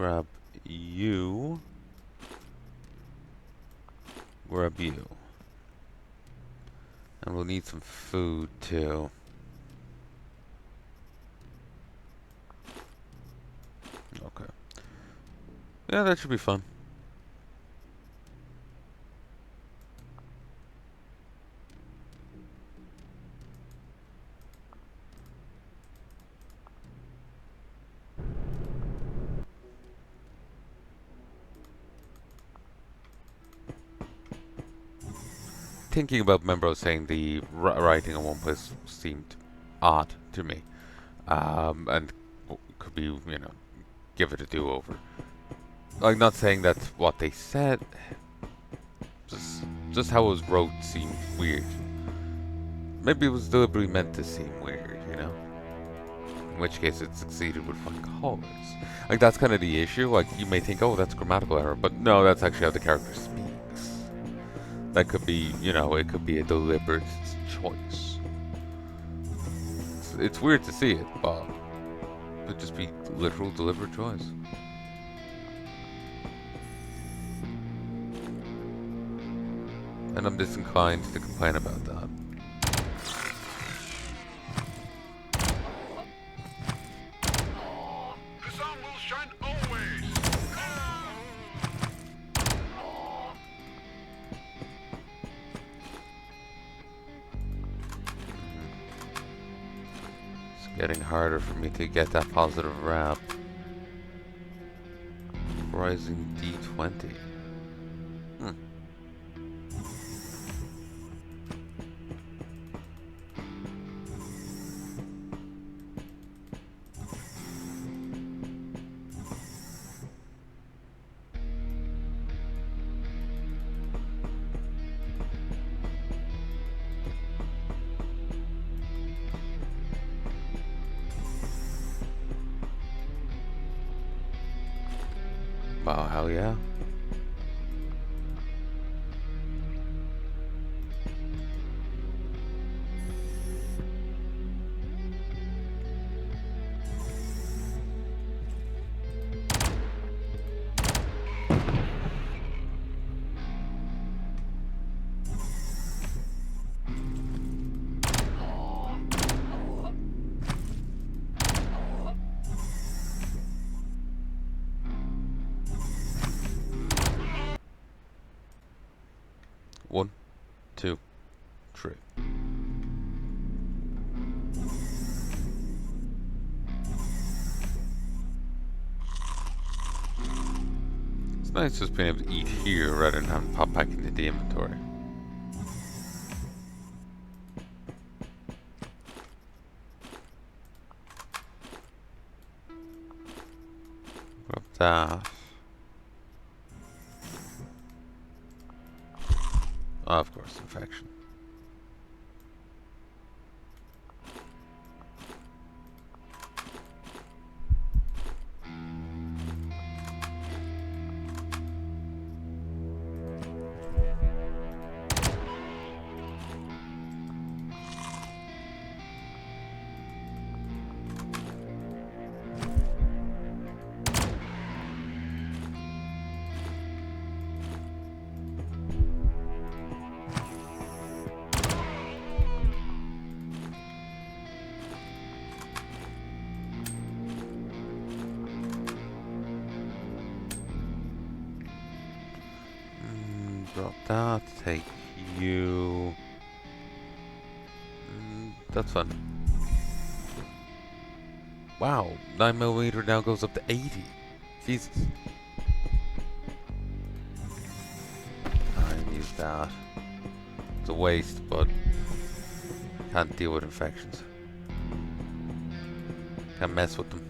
grab you. Grab you. And we'll need some food too. Okay. Yeah, that should be fun. Thinking about Membro saying the writing in one place seemed odd to me. And could be, you know, give it a do-over. Like, not saying that's what they said, just how it was wrote seemed weird. Maybe it was deliberately meant to seem weird, you know? In which case it succeeded with fine colors. Like, that's kind of the issue. Like, you may think, oh, that's grammatical error, but no, that's actually how the character speaks. That could be, you know, it could be a deliberate choice. It's weird to see it, but it could just be literal deliberate choice. And I'm disinclined to complain about that. The sun will shine always. It's getting harder for me to get that positive rap. Rising D20. Wow, hell yeah. One, two, three. It's nice just being able to eat here rather than having to pop back into the inventory. Grab that. Oh, of course, infection. Drop that, take you. That's fun. Wow, 9mm now goes up to 80. Jesus. I didn't use that. It's a waste, but can't deal with infections. Can't mess with them.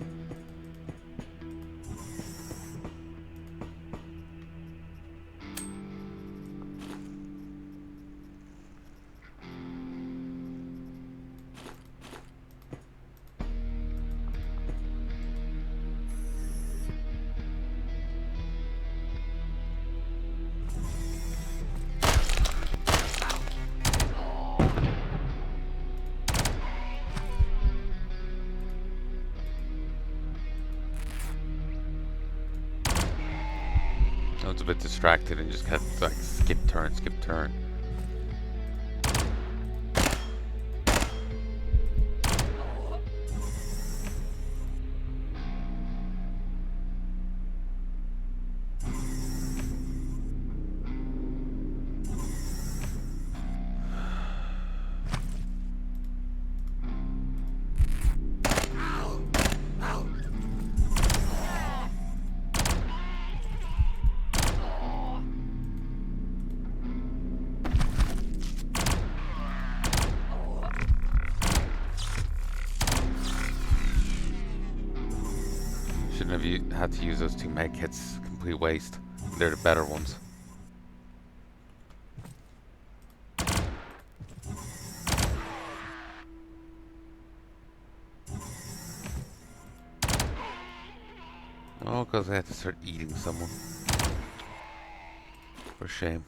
a bit distracted and just kept like skip turn, skip turn. Shouldn't have had to use those 2 med kits. Complete waste. They're the better ones. Oh, because I had to start eating someone. For shame.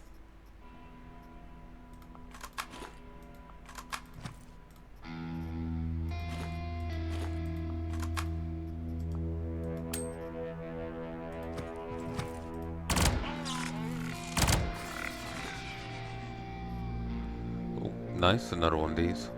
Oh, nice, another one of these.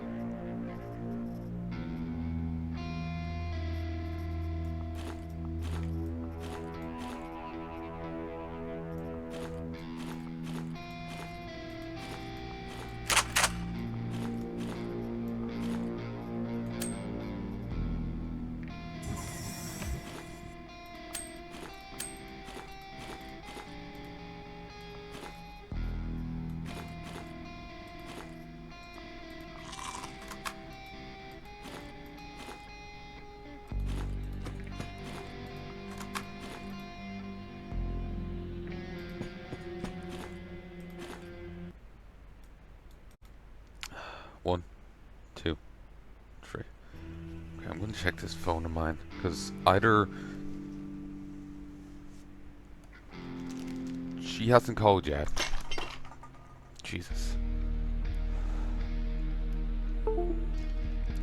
One, 2, 3. Okay, I'm gonna check this phone of mine, because either she hasn't called yet. Jesus.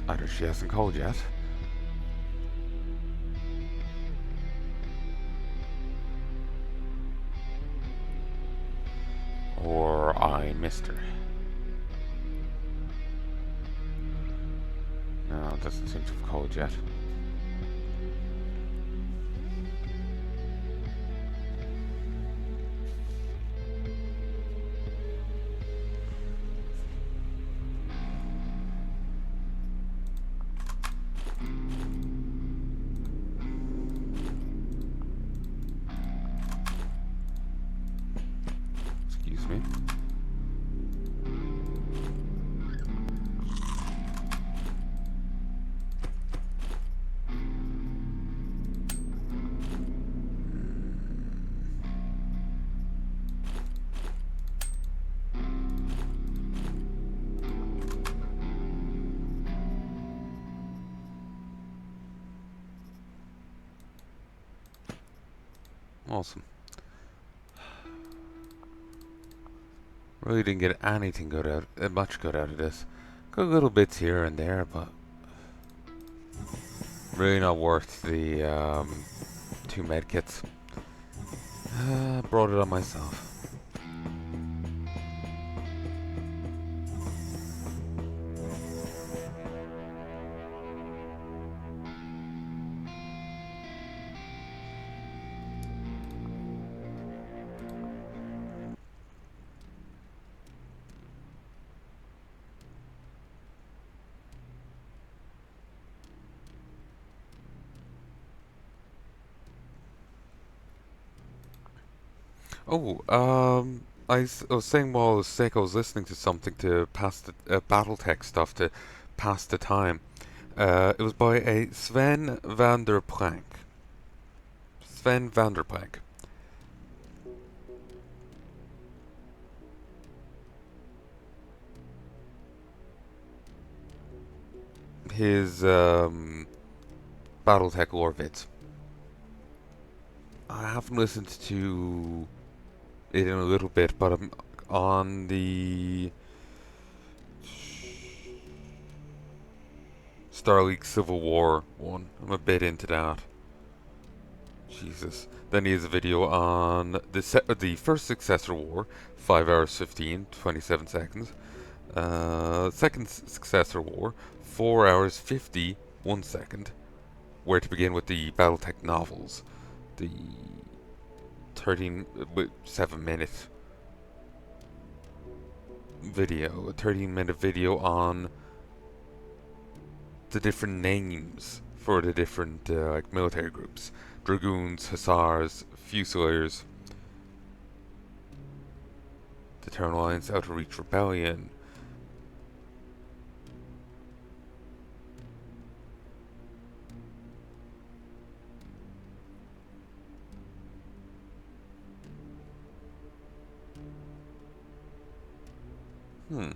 Either she hasn't called yet, or I missed her. No, it doesn't seem to have called yet. Excuse me. Awesome. Really didn't get anything good out, much good out of this. Got little bits here and there, but really not worth the 2 medkits. Brought it on myself. Oh, I was saying while I was sick, I was listening to something to pass the BattleTech stuff to pass the time. It was by a Sven van der Plank. Sven van der Plank. His BattleTech lore vids. I haven't listened to it in a little bit, but I'm on the Starleague Civil War one. I'm a bit into that. Jesus. Then he has a video on the first successor war, 5 hours 15, 27 seconds. Second successor war, 4 hours 51 second. Where to begin with the Battletech novels. The 7-minute video, a 13-minute video on the different names for the different like military groups: dragoons, hussars, fusiliers, the Terran Alliance, Outer Reach Rebellion. Hmm.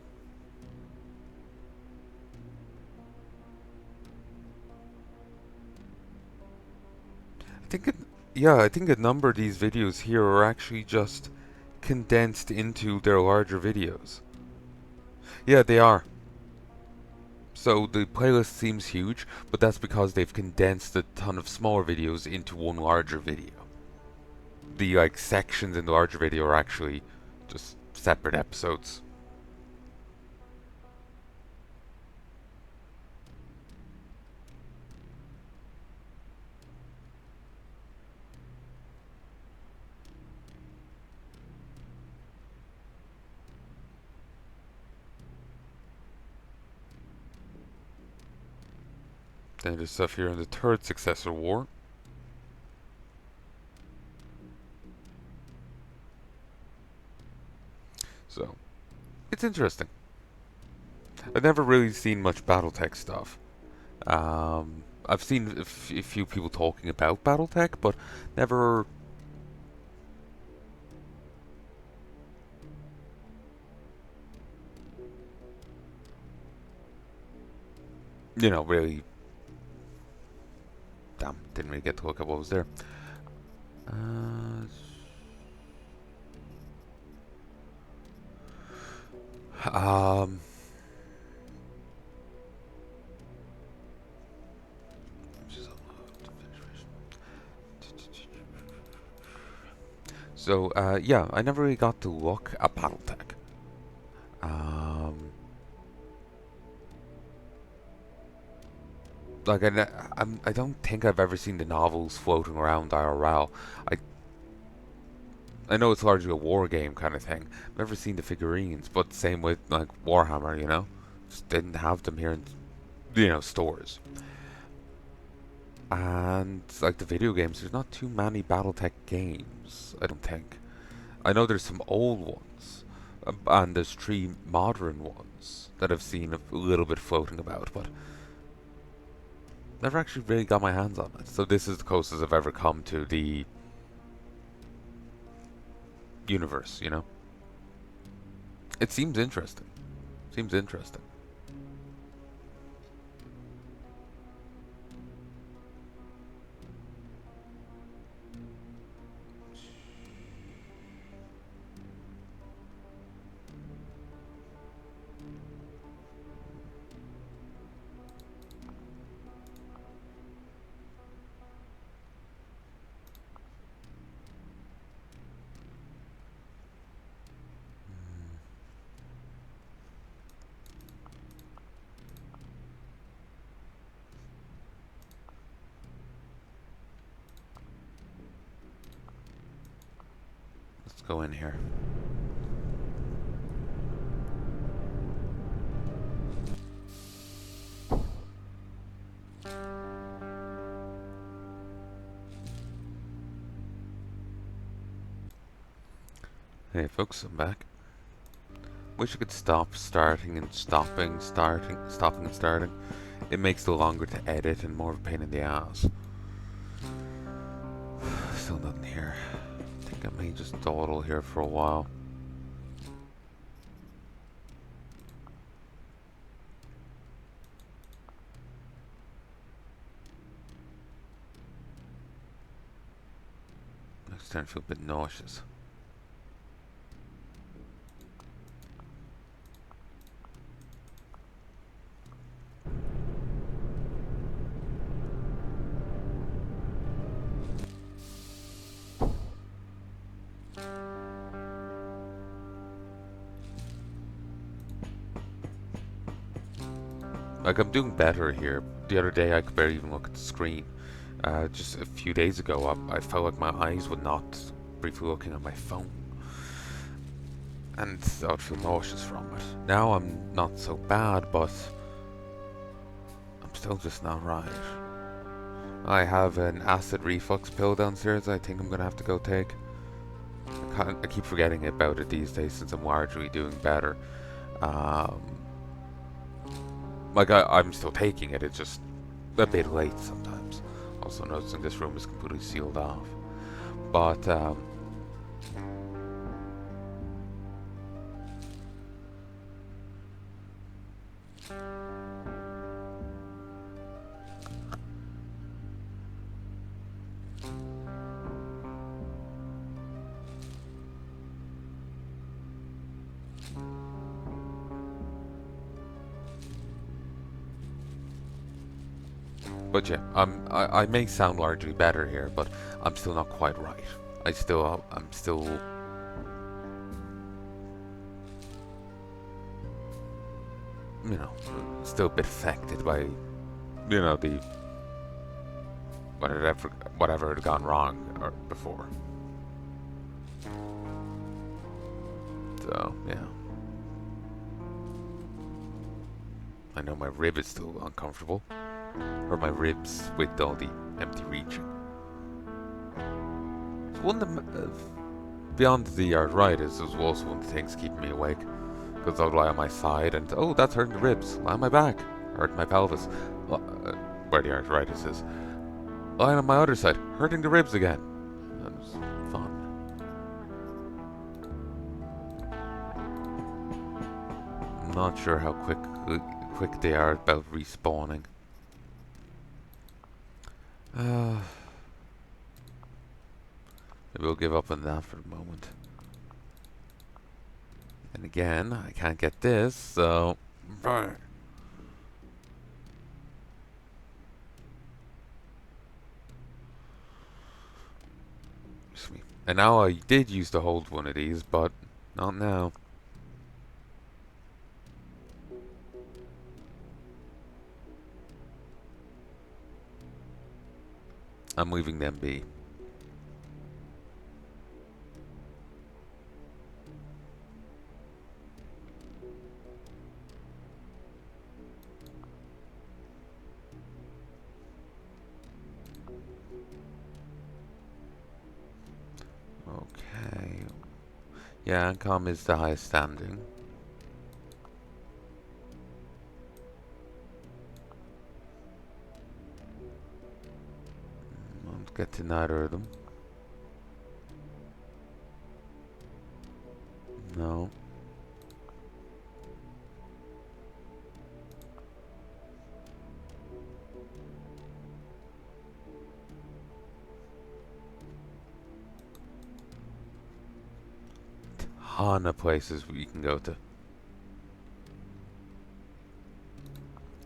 I think it, yeah, I think a number of these videos here are actually just condensed into their larger videos. Yeah, they are. So the playlist seems huge, but that's because they've condensed a ton of smaller videos into one larger video. The like sections in the larger video are actually just separate episodes. Then there's stuff here in the third successor war. So, it's interesting. I've never really seen much BattleTech stuff. I've seen a few people talking about BattleTech, but never, really. Damn, didn't really get to look at what was there. Uh, um, So, yeah, I never really got to look at Battletech. Like, I don't think I've ever seen the novels floating around IRL. I, I know it's largely a war game kind of thing. I've never seen the figurines, but same with, like, Warhammer, Just didn't have them here in, stores. And, like, the video games, there's not too many Battletech games, I don't think. I know there's some old ones, and there's 3 modern ones that I've seen a little bit floating about, but never actually really got my hands on it. So this is the closest I've ever come to the universe, It seems interesting. Seems interesting. Let's go in here. Hey folks, I'm back. Wish I could stop starting and stopping, stopping and starting. It makes it longer to edit and more of a pain in the ass. Still nothing here. I think I may just dawdle here for a while. I'm starting to feel a bit nauseous. Like, I'm doing better here. The other day I could barely even look at the screen. Just a few days ago, I felt like my eyes would not briefly looking at my phone. And I would feel nauseous from it. Now I'm not so bad, but I'm still just not right. I have an acid reflux pill downstairs I think I'm gonna have to go take. I keep forgetting about it these days since I'm largely doing better. Um, like, I'm still taking it, it's just a bit late sometimes. Also noticing this room is completely sealed off. But, yeah, I may sound largely better here, but I'm still not quite right. I'm still, you know, still a bit affected by, you know, the whatever had gone wrong or before. So yeah, I know my rib is still uncomfortable, or my ribs with all the empty reaching. So one of the beyond the arthritis is also one of the things keeping me awake, because I'll lie on my side and oh, that's hurting the ribs. Lie on my back, hurting my pelvis, where the arthritis is. Lying on my other side, hurting the ribs again. That was fun. I'm not sure how quick they are about respawning. Maybe we'll give up on that for the moment. And again, I can't get this, so... And now I did use to hold one of these, but not now. I'm leaving them be. Okay. Yeah, Ancom is the highest standing. Won't get to neither of them. No. Ton of places we can go to.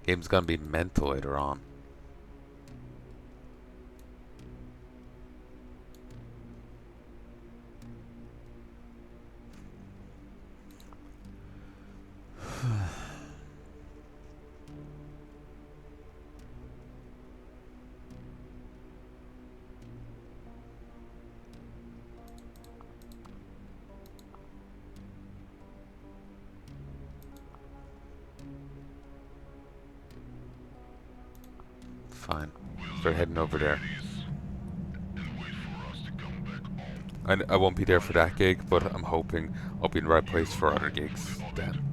Game's gonna be mental later on. Fine. Start heading over there. I won't be there for that gig, but I'm hoping I'll be in the right place for other gigs then.